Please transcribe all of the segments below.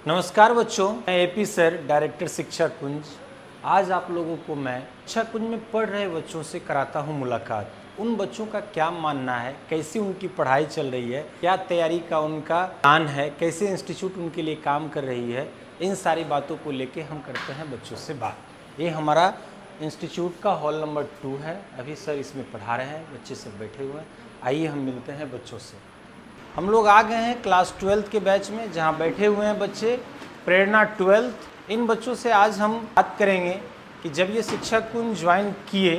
नमस्कार बच्चों, मैं एपी सर, डायरेक्टर शिक्षा कुंज। आज आप लोगों को मैं शिक्षा कुंज में पढ़ रहे बच्चों से कराता हूं मुलाकात। उन बच्चों का क्या मानना है, कैसी उनकी पढ़ाई चल रही है, क्या तैयारी का उनका प्लान है, कैसे इंस्टीट्यूट उनके लिए काम कर रही है, इन सारी बातों को लेके हम करते हैं बच्चों से बात। ये हमारा इंस्टीट्यूट का हॉल नंबर 2 है। अभी सर इसमें पढ़ा रहे हैं, बच्चे सब बैठे हुए हैं। आइए हम मिलते हैं बच्चों से। हम लोग आ गए हैं क्लास 12th के बैच में, जहां बैठे हुए हैं बच्चे प्रेरणा 12th। इन बच्चों से आज हम बात करेंगे कि जब ये शिक्षा कुंज ज्वाइन किए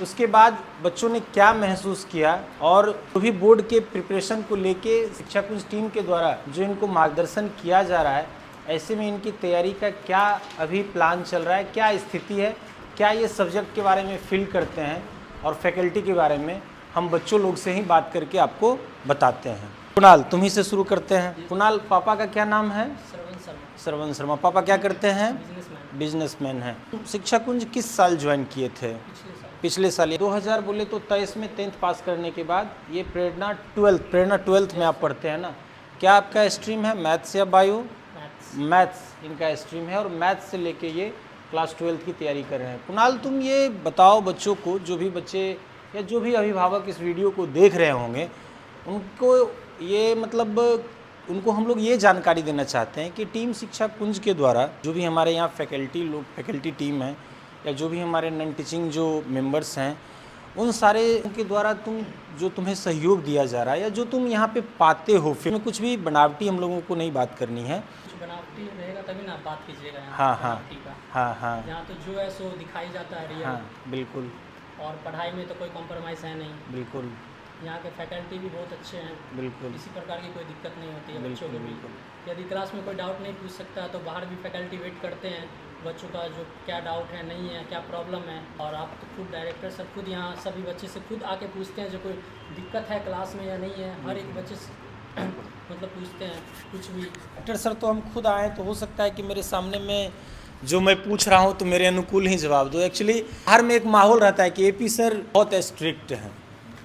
उसके बाद बच्चों ने क्या महसूस किया, और जो भी बोर्ड के प्रिपरेशन को लेके शिक्षा कुंज टीम के द्वारा जो इनको मार्गदर्शन किया जा रहा है, ऐसे में इनकी तैयारी का क्या अभी प्लान चल रहा है, क्या स्थिति है, क्या ये सब्जेक्ट के बारे में फील करते हैं, और फैकल्टी के बारे में हम बच्चों लोग से ही बात करके आपको बताते हैं। कुणाल, तुम ही से शुरू करते हैं। कुणाल, पापा का क्या नाम है? श्रवण शर्मा। पापा क्या करते हैं? बिजनेसमैन हैं। शिक्षा कुंज किस साल ज्वाइन किए थे? पिछले साल 2000 बोले तो 23 में 10th पास करने के बाद ये प्रेरणा 12th में आप पढ़ते हैं ना। क्या आपका स्ट्रीम है मैथ्स या बायो? मैथ्स इनका स्ट्रीम है, और मैथ्स से लेके ये क्लास 12th की तैयारी कर रहे हैं। कुणाल, तुम ये बताओ बच्चों को, जो भी बच्चे या जो भी अभिभावक इस वीडियो को देख रहे होंगे, उनको ये मतलब उनको हम लोग ये जानकारी देना चाहते हैं कि टीम शिक्षा कुंज के द्वारा जो भी हमारे यहाँ फैकल्टी टीम है, या जो भी हमारे नॉन टीचिंग जो मेंबर्स हैं, उन सारे के द्वारा तुम्हें सहयोग दिया जा रहा है, या जो तुम यहाँ पे पाते हो, फिर में कुछ भी बनावटी हम लोगों को नहीं बात करनी है। कुछ बनावटी रहेगा तभी ना बात कीजिएगा। हाँ, यहाँ तो जो है सो दिखाई जाता है रियल। हाँ बिल्कुल। और पढ़ाई में तो कोई कॉम्प्रोमाइज़ है नहीं। बिल्कुल। यहाँ के फैकल्टी भी बहुत अच्छे हैं। बिल्कुल। किसी प्रकार की कोई दिक्कत नहीं होती है बच्चों को भी। बिल्कुल। यदि क्लास में कोई डाउट नहीं पूछ सकता तो बाहर भी फैकल्टी वेट करते हैं बच्चों का, जो क्या डाउट है, नहीं है, क्या प्रॉब्लम है। और आप तो खुद डायरेक्टर सर खुद यहाँ सभी बच्चे से खुद आके पूछते हैं जो कोई दिक्कत है क्लास में या नहीं है। हर एक बच्चे से मतलब पूछते हैं कुछ भी। डायरेक्टर सर तो हम खुद आए, तो हो सकता है कि मेरे सामने में जो मैं पूछ रहा हूँ तो मेरे अनुकूल ही जवाब दो। एक्चुअली हर में एक माहौल रहता है कि एपी सर बहुत स्ट्रिक्ट हैं,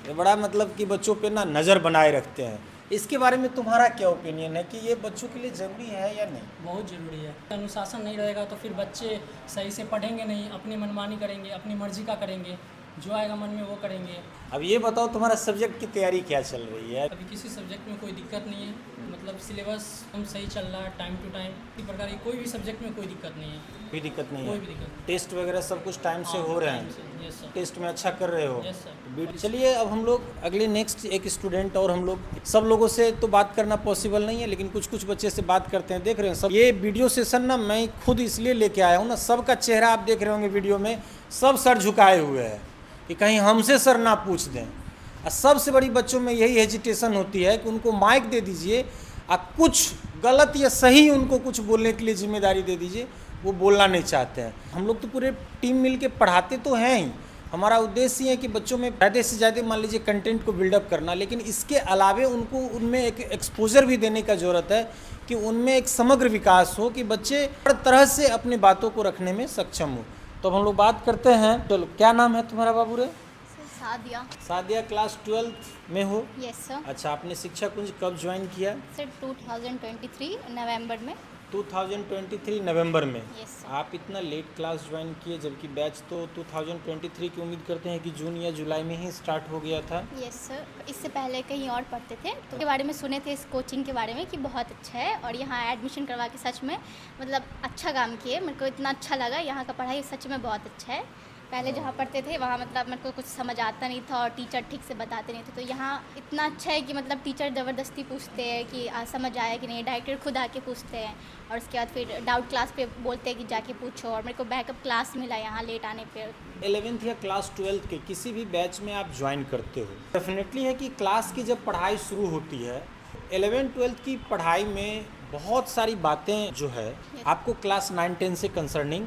ये बड़ा मतलब कि बच्चों पे ना नज़र बनाए रखते हैं। इसके बारे में तुम्हारा क्या ओपिनियन है कि ये बच्चों के लिए ज़रूरी है या नहीं? बहुत ज़रूरी है। अनुशासन नहीं रहेगा तो फिर बच्चे सही से पढ़ेंगे नहीं, अपनी मनमानी करेंगे, अपनी मर्जी का करेंगे, जो आएगा मन में वो करेंगे। अब ये बताओ तुम्हारा सब्जेक्ट की तैयारी क्या चल रही है? अभी किसी सब्जेक्ट में कोई दिक्कत नहीं है, मतलब सिलेबस हम सही चल रहा है टाइम टू टाइम। इसी प्रकार की कोई भी सब्जेक्ट में कोई दिक्कत नहीं है। कोई दिक्कत नहीं कोई है? भी दिक्कत नहीं। टेस्ट वगैरह सब कुछ टाइम से हो रहे हैं? Yes sir. टेस्ट में अच्छा कर रहे हो? Yes sir. चलिए अब हम लोग अगले नेक्स्ट एक स्टूडेंट, और हम लोग सब लोगों से तो बात करना पॉसिबल नहीं है, लेकिन कुछ बच्चे से बात करते हैं। देख रहे हैं सब ये वीडियो सेशन ना मैं खुद इसलिए लेके आया हूँ ना, सबका चेहरा आप देख रहे होंगे वीडियो में, सब सर झुकाए हुए हैं कि कहीं हमसे सर ना पूछ दें। और सबसे बड़ी बच्चों में यही हेजिटेशन होती है कि उनको माइक दे दीजिए और कुछ गलत या सही उनको कुछ बोलने के लिए जिम्मेदारी दे दीजिए, वो बोलना नहीं चाहते हैं। हम लोग तो पूरे टीम मिल के पढ़ाते तो हैं ही, हमारा उद्देश्य ये है कि बच्चों में ज़्यादा से ज़्यादा मान लीजिए कंटेंट को बिल्डअप करना, लेकिन इसके अलावे उनको उनमें एक एक्सपोजर भी देने का ज़रूरत है कि उनमें एक समग्र विकास हो, कि बच्चे हर तरह से अपनी बातों को रखने में सक्षम हो। तो हम लोग बात करते हैं। चलो, क्या नाम है तुम्हारा बाबू रे? सादिया। सादिया, क्लास 12th में हो? Yes sir. अच्छा, आपने शिक्षा कुंज कब ज्वाइन किया? सर 2023 नवंबर में। 2023 नवंबर में? Yes sir. आप इतना लेट क्लास ज्वाइन किए, जबकि बैच तो 2023 की उम्मीद करते हैं कि जून या जुलाई में ही स्टार्ट हो गया था। Yes sir. इससे पहले कहीं और पढ़ते थे तो के बारे में सुने थे, इस कोचिंग के बारे में कि बहुत अच्छा है, और यहाँ एडमिशन करवा के सच में मतलब अच्छा काम किए। मेरे को इतना अच्छा लगा, यहाँ का पढ़ाई सच में बहुत अच्छा है। पहले जहाँ पढ़ते थे वहाँ मतलब मेरे को कुछ समझ आता नहीं था, और टीचर ठीक से बताते नहीं थे। तो यहाँ इतना अच्छा है कि मतलब टीचर ज़बरदस्ती पूछते हैं कि समझ आया कि नहीं, डायरेक्टर खुद आके पूछते हैं, और उसके बाद फिर डाउट क्लास पे बोलते हैं कि जाके पूछो। और मेरे को बैकअप क्लास मिला यहाँ लेट आने पे। 11th या क्लास 12th के किसी भी बैच में आप ज्वाइन करते हो, डेफिनेटली है कि क्लास की जब पढ़ाई शुरू होती है, 11th-12th की पढ़ाई में बहुत सारी बातें जो है आपको क्लास 9-10 से कंसर्निंग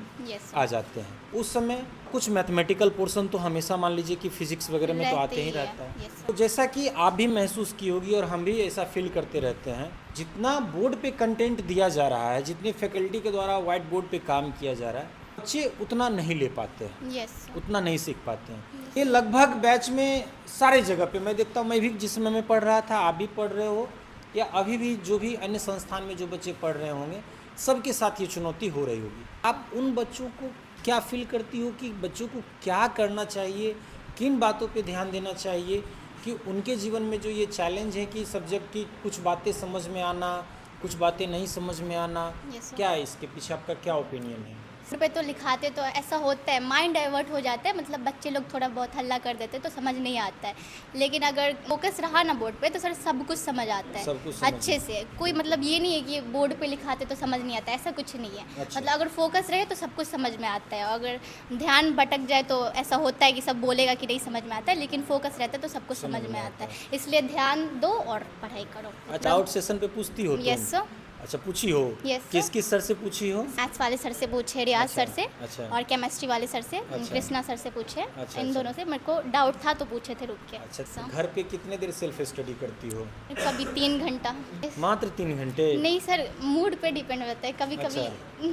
आ जाते हैं। उस समय कुछ मैथमेटिकल पोर्शन तो हमेशा मान लीजिए कि फिजिक्स वगैरह में तो आते ही रहता है। तो जैसा कि आप भी महसूस की होगी और हम भी ऐसा फील करते रहते हैं, जितना बोर्ड पे कंटेंट दिया जा रहा है, जितनी फैकल्टी के द्वारा व्हाइट बोर्ड पे काम किया जा रहा है, बच्चे उतना नहीं ले पाते हैं, उतना नहीं सीख पाते हैं। ये लगभग बैच में सारे जगह पे मैं देखता हूँ, मैं भी जिस समय में पढ़ रहा था, आप भी पढ़ रहे हो, या अभी भी जो भी अन्य संस्थान में जो बच्चे पढ़ रहे होंगे, सबके साथ ये चुनौती हो रही होगी। आप उन बच्चों को क्या फील करती हो कि बच्चों को क्या करना चाहिए, किन बातों पे ध्यान देना चाहिए कि उनके जीवन में जो ये चैलेंज है कि सब्जेक्ट की कुछ बातें समझ में आना, कुछ बातें नहीं समझ में आना, Yes, sir. क्या है इसके पीछे आपका क्या ओपिनियन है? सर पे तो लिखाते तो ऐसा होता है, माइंड डाइवर्ट हो जाता है, मतलब बच्चे लोग थोड़ा बहुत हल्ला कर देते हैं तो समझ नहीं आता है। लेकिन अगर फोकस रहा ना बोर्ड पे तो सर सब कुछ समझ आता है, सब कुछ समझ अच्छे से। कोई मतलब ये नहीं है कि बोर्ड पे लिखाते तो समझ नहीं आता, ऐसा कुछ नहीं है। अच्छा। मतलब अगर फोकस रहे तो सब कुछ समझ में आता है, अगर ध्यान भटक जाए तो ऐसा होता है कि सब बोलेगा कि नहीं समझ में आता है, लेकिन फोकस रहता है तो सब कुछ समझ में आता है। इसलिए ध्यान दो और पढ़ाई करो। अच्छा, आउट सेशन पे पूछती हो तुम? Yes sir. अच्छा, पूछी हो? Yes, sir. किस किस सर से पूछी हो? मैथ्स वाले सर से पूछे, रियाज अच्छा, सर से, अच्छा। और केमिस्ट्री वाले सर से, अच्छा। कृष्णा सर से पूछे। अच्छा, इन अच्छा। दोनों से मेरे को डाउट था तो पूछे थे रुक के। अच्छा, घर पे कितने देर सेल्फ स्टडी करती हो? कभी 3 घंटा। मात्र 3 घंटे? नहीं सर, मूड पे डिपेंड रहता है, कभी कभी अच्छा।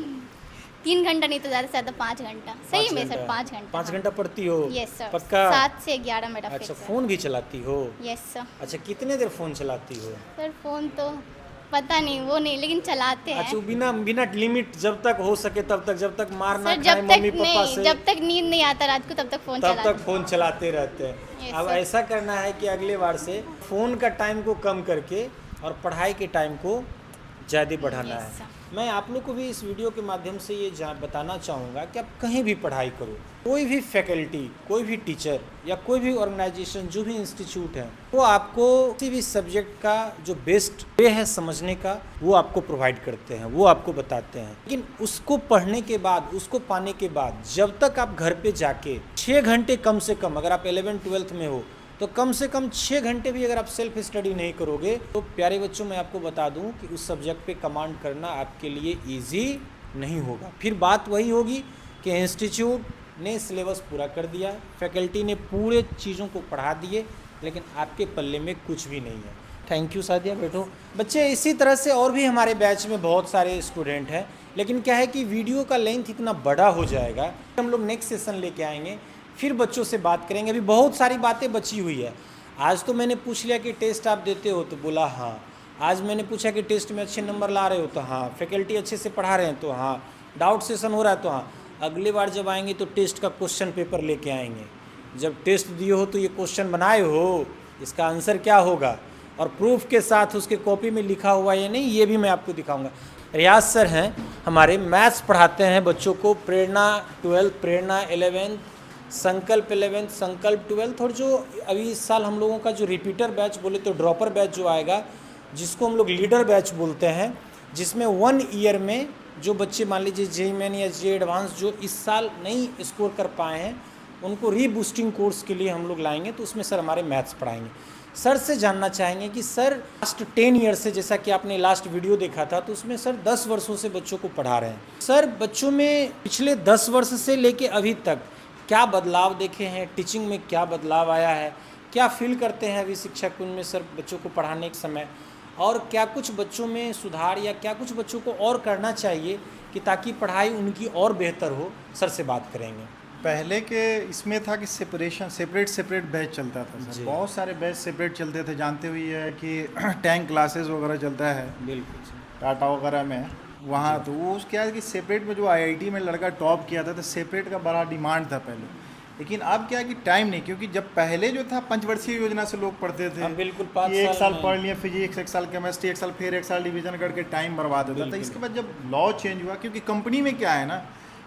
3 घंटा नहीं तो ज़्यादा से ज़्यादा 5 घंटा। सही 5 में सर, घंटा? 5 घंटा। 5 घंटा पढ़ती हो? Yes sir. पक्का? 7 से 11 मेरा अच्छा, फिक्स है। फ़ोन भी चलाती हो? Yes sir. अच्छा, कितने देर फ़ोन चलाती हो? सर फ़ोन तो पता नहीं, वो नहीं, लेकिन चलाते अच्छा, हैं बिना बिना लिमिट, जब तक हो सके तब तक, जब तक मार ना सर। खाए जब मम्मी तक पापा नहीं, से, जब तक नींद नहीं आता रात को तब तक फ़ोन तब चलाते तक फ़ोन चलाते रहते हैं। Yes, अब sir. ऐसा करना है कि अगले बार से फ़ोन का टाइम को कम करके और पढ़ाई के टाइम को ज़्यादा बढ़ाना Yes, है। sir. मैं आप लोग को भी इस वीडियो के माध्यम से ये बताना चाहूँगा कि आप कहीं भी पढ़ाई करो, कोई भी फैकल्टी, कोई भी टीचर या कोई भी ऑर्गेनाइजेशन, जो भी इंस्टीट्यूट है, वो आपको किसी भी सब्जेक्ट का जो बेस्ट वे है समझने का, वो आपको प्रोवाइड करते हैं, वो आपको बताते हैं। लेकिन उसको पढ़ने के बाद, उसको पाने के बाद, जब तक आप घर पे जाके 6 घंटे कम से कम, अगर आप 11th-12th में हो तो कम से कम 6 घंटे भी अगर आप सेल्फ स्टडी नहीं करोगे तो प्यारे बच्चों, मैं आपको बता दूं कि उस सब्जेक्ट पे कमांड करना आपके लिए इजी नहीं होगा। फिर बात वही होगी कि इंस्टीट्यूट ने सिलेबस पूरा कर दिया, फैकल्टी ने पूरे चीज़ों को पढ़ा दिए, लेकिन आपके पल्ले में कुछ भी नहीं है। थैंक यू सादिया, बैठो। बच्चे, इसी तरह से और भी हमारे बैच में बहुत सारे स्टूडेंट हैं, लेकिन क्या है कि वीडियो का लेंथ इतना बड़ा हो जाएगा, हम लोग नेक्स्ट सेशन लेके आएंगे, फिर बच्चों से बात करेंगे। अभी बहुत सारी बातें बची हुई है। आज तो मैंने पूछ लिया कि टेस्ट आप देते हो, तो बोला हाँ। आज मैंने पूछा कि टेस्ट में अच्छे नंबर ला रहे हो, तो हाँ। फैकल्टी अच्छे से पढ़ा रहे हैं, तो हाँ। डाउट सेशन हो रहा है, तो हाँ। अगली बार जब आएंगे तो टेस्ट का क्वेश्चन पेपर लेके आएंगे। जब टेस्ट दिए हो तो ये क्वेश्चन बनाए हो, इसका आंसर क्या होगा, और प्रूफ के साथ उसके कॉपी में लिखा हुआ या नहीं, ये भी मैं आपको दिखाऊंगा। रियाज सर हैं हमारे, मैथ्स पढ़ाते हैं बच्चों को। प्रेरणा 12th, प्रेरणा 11th, संकल्प 11th, संकल्प 12th, और जो अभी इस साल हम लोगों का जो रिपीटर बैच बोले तो ड्रॉपर बैच जो आएगा, जिसको हम लोग लीडर बैच बोलते हैं, जिसमें 1 ईयर में जो बच्चे मान लीजिए JEE मेन या JEE एडवांस जो इस साल नहीं स्कोर कर पाए हैं, उनको रीबूस्टिंग कोर्स के लिए हम लोग लाएंगे। तो उसमें सर हमारे मैथ्स पढ़ाएंगे। सर से जानना चाहेंगे कि सर लास्ट 10 ईयर से, जैसा कि आपने लास्ट वीडियो देखा था, तो उसमें सर 10 वर्षों से बच्चों को पढ़ा रहे हैं। सर, बच्चों में पिछले 10 वर्ष से लेके अभी तक क्या बदलाव देखे हैं, टीचिंग में क्या बदलाव आया है, क्या फील करते हैं अभी शिक्षा कुंज में सर बच्चों को पढ़ाने के समय, और क्या कुछ बच्चों में सुधार या क्या कुछ बच्चों को और करना चाहिए कि ताकि पढ़ाई उनकी और बेहतर हो? सर से बात करेंगे। पहले के इसमें था कि सेपरेट बैच चलता था सर। बहुत सारे बैच सेपरेट चलते थे। जानते हुए है कि टैंक क्लासेस वगैरह चलता है बिल्कुल टाटा वगैरह में, वहाँ तो वो क्या है कि सेपरेट में जो IIT में लड़का टॉप किया था, तो सेपरेट का बड़ा डिमांड था पहले। लेकिन अब क्या है कि टाइम नहीं, क्योंकि जब पहले जो था पंचवर्षीय योजना से लोग पढ़ते थे, बिल्कुल 5 कि 1 साल में पढ़ लिया फिजिक्स, 1 साल केमिस्ट्री, 1 साल फिर 1 साल डिवीजन करके टाइम बर्बाद होता था। इसके बाद जब लॉ चेंज हुआ, क्योंकि कंपनी में क्या है ना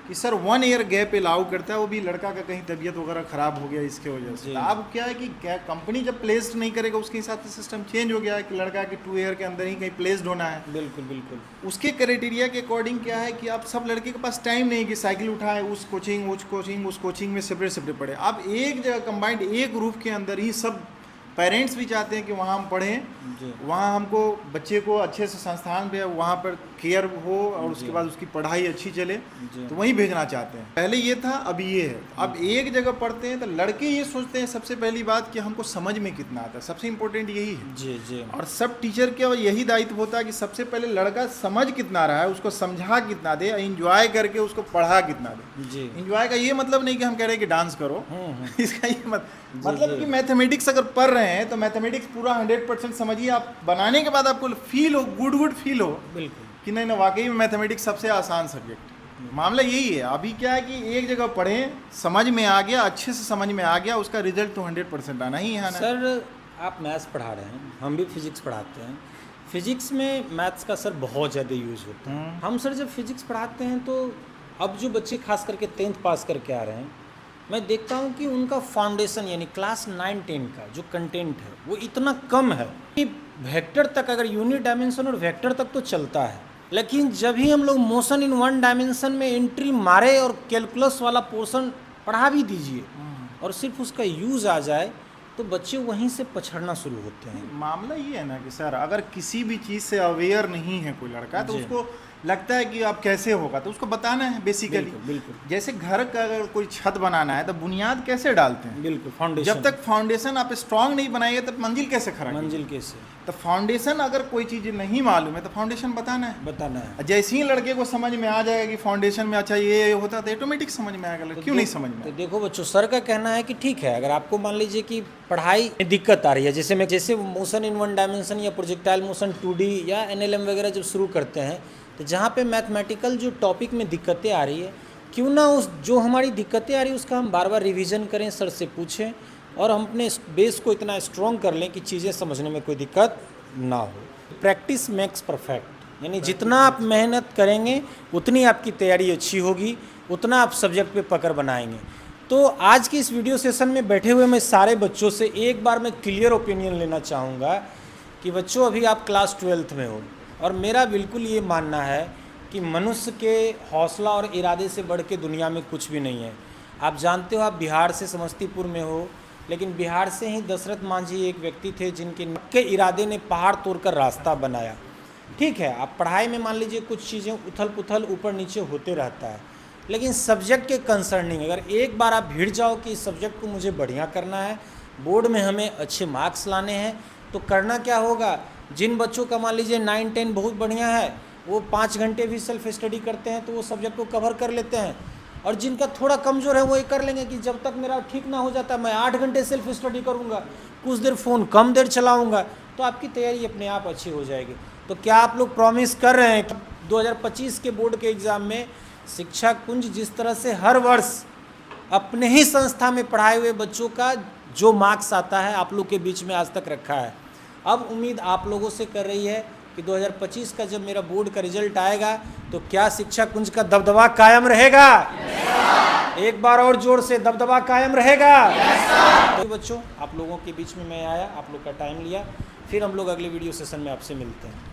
कि सर 1 ईयर गैप अलाउ करता है, वो भी लड़का का कहीं तबीयत वगैरह ख़राब हो गया इसके वजह से। अब क्या है कि क्या कंपनी जब प्लेस्ड नहीं करेगा, उसके हिसाब से सिस्टम चेंज हो गया है कि लड़का के 2 ईयर के अंदर ही कहीं प्लेस्ड होना है। बिल्कुल बिल्कुल। उसके क्राइटेरिया के अकॉर्डिंग क्या है कि अब सब लड़के के पास टाइम नहीं कि साइकिल उठाए, उस कोचिंग में सेपरेट पढ़े। अब एक जगह कंबाइंड एक रूफ के अंदर ही सब पेरेंट्स भी चाहते हैं कि वहाँ हम पढ़ें, वहाँ हमको बच्चे को अच्छे से संस्थान पे वहाँ पर केयर हो और उसके बाद उसकी पढ़ाई अच्छी चले, तो वहीं भेजना चाहते हैं। पहले ये था, अभी ये है। अब एक जगह पढ़ते हैं तो लड़के ये सोचते हैं सबसे पहली बात कि हमको समझ में कितना आता है, सबसे इम्पोर्टेंट यही है। जी। और सब टीचर का यही दायित्व होता है कि सबसे पहले लड़का समझ कितना रहा है, उसको समझा कितना दे, इंजॉय करके उसको पढ़ा कितना दे। जी। इंजॉय का ये मतलब नहीं कि हम कह रहे हैं कि डांस करो, इसका ये मतलब कि मैथमेटिक्स अगर पढ़ रहे हैं तो मैथमेटिक्स पूरा 100% समझिए। आप बनाने के बाद आपको फील हो, गुड फील हो, बिल्कुल, कि नहीं नहीं वाकई में मैथमेटिक्स सबसे आसान सब्जेक्ट। मामला यही है, अभी क्या है कि एक जगह पढ़ें, समझ में आ गया, अच्छे से समझ में आ गया, उसका रिजल्ट तो 100% आना ही है ना। सर आप मैथ्स पढ़ा रहे हैं, हम भी फिजिक्स पढ़ाते हैं। फिजिक्स में मैथ्स का सर बहुत ज़्यादा यूज़ होता है। हम सर जब फिजिक्स पढ़ाते हैं तो अब जो बच्चे खास करके 10th पास करके आ रहे हैं, मैं देखता हूँ कि उनका फाउंडेशन यानी क्लास 9-10 का जो कंटेंट है वो इतना कम है कि वेक्टर तक, अगर यूनिट डायमेंशन और वेक्टर तक तो चलता है, लेकिन जब ही हम लोग मोशन इन वन डायमेंशन में एंट्री मारे और कैलकुलस वाला पोर्शन पढ़ा भी दीजिए और सिर्फ उसका यूज़ आ जाए तो बच्चे वहीं से पछड़ना शुरू होते हैं। मामला ये है ना कि सर अगर किसी भी चीज़ से अवेयर नहीं है कोई लड़का तो जी। उसको लगता है कि अब कैसे होगा, तो उसको बताना है बेसिकली। बिल्कुल, बिल्कुल। जैसे घर का अगर कोई छत बनाना है तो बुनियाद कैसे डालते हैं, बिल्कुल, फाउंडेशन। जब तक फाउंडेशन आप स्ट्रांग नहीं बनाएंगे तब मंजिल कैसे खड़ा कीजिए? मंजिल कैसे तो फाउंडेशन अगर कोई चीज़ नहीं मालूम है तो फाउंडेशन बताना है। बताना है। जैसे ही लड़के को समझ में आ जाएगा कि फाउंडेशन में अच्छा ये होता तो ऑटोमेटिक समझ में आएगा, क्यों नहीं समझ में तो देखो बच्चों, सर का कहना है कि ठीक है, अगर आपको मान लीजिए कि पढ़ाई में दिक्कत आ रही है, जैसे मोशन इन वन डायमेंशन या प्रोजेक्टाइल मोशन 2D या NLM वगैरह जब शुरू करते हैं, तो जहाँ पे मैथमेटिकल जो टॉपिक में दिक्कतें आ रही है, क्यों ना उस जो हमारी दिक्कतें आ रही है उसका हम बार बार रिवीजन करें, सर से पूछें और हम अपने बेस को इतना स्ट्रॉन्ग कर लें कि चीज़ें समझने में कोई दिक्कत ना हो। प्रैक्टिस मेक्स परफेक्ट, यानी जितना आप मेहनत करेंगे उतनी आपकी तैयारी अच्छी होगी, उतना आप सब्जेक्ट पे पकड़ बनाएंगे। तो आज की इस वीडियो सेशन में बैठे हुए मैं सारे बच्चों से एक बार मैं क्लियर ओपिनियन लेना चाहूँगा कि बच्चों अभी आप क्लास 12th में हो और मेरा बिल्कुल ये मानना है कि मनुष्य के हौसला और इरादे से बढ़ के दुनिया में कुछ भी नहीं है। आप जानते हो, आप बिहार से समस्तीपुर में हो, लेकिन बिहार से ही दशरथ मांझी एक व्यक्ति थे जिनके इरादे ने पहाड़ तोड़कर रास्ता बनाया। ठीक है, आप पढ़ाई में मान लीजिए कुछ चीज़ें उथल पुथल ऊपर नीचे होते रहता है, लेकिन सब्जेक्ट के कंसर्निंग अगर एक बार आप भिड़ जाओ कि इस सब्जेक्ट को मुझे बढ़िया करना है, बोर्ड में हमें अच्छे मार्क्स लाने हैं, तो करना क्या होगा। जिन बच्चों का मान लीजिए 9-10 बहुत बढ़िया है, वो 5 घंटे भी सेल्फ स्टडी करते हैं तो वो सब्जेक्ट को कवर कर लेते हैं, और जिनका थोड़ा कमज़ोर है वो ये कर लेंगे कि जब तक मेरा ठीक ना हो जाता मैं 8 घंटे सेल्फ स्टडी करूँगा, कुछ देर फ़ोन कम देर चलाऊँगा, तो आपकी तैयारी अपने आप अच्छी हो जाएगी। तो क्या आप लोग प्रॉमिस कर रहे हैं कि 2025 के बोर्ड के एग्ज़ाम में शिक्षा कुंज जिस तरह से हर वर्ष अपने ही संस्था में पढ़ाए हुए बच्चों का जो मार्क्स आता है आप लोग के बीच में आज तक रखा है, अब उम्मीद आप लोगों से कर रही है कि 2025 का जब मेरा बोर्ड का रिजल्ट आएगा तो क्या शिक्षा कुंज का दबदबा कायम रहेगा? एक बार और जोर से, दबदबा कायम रहेगा? तो बच्चों, आप लोगों के बीच में मैं आया, आप लोग का टाइम लिया, फिर हम लोग अगले वीडियो सेशन में आपसे मिलते हैं।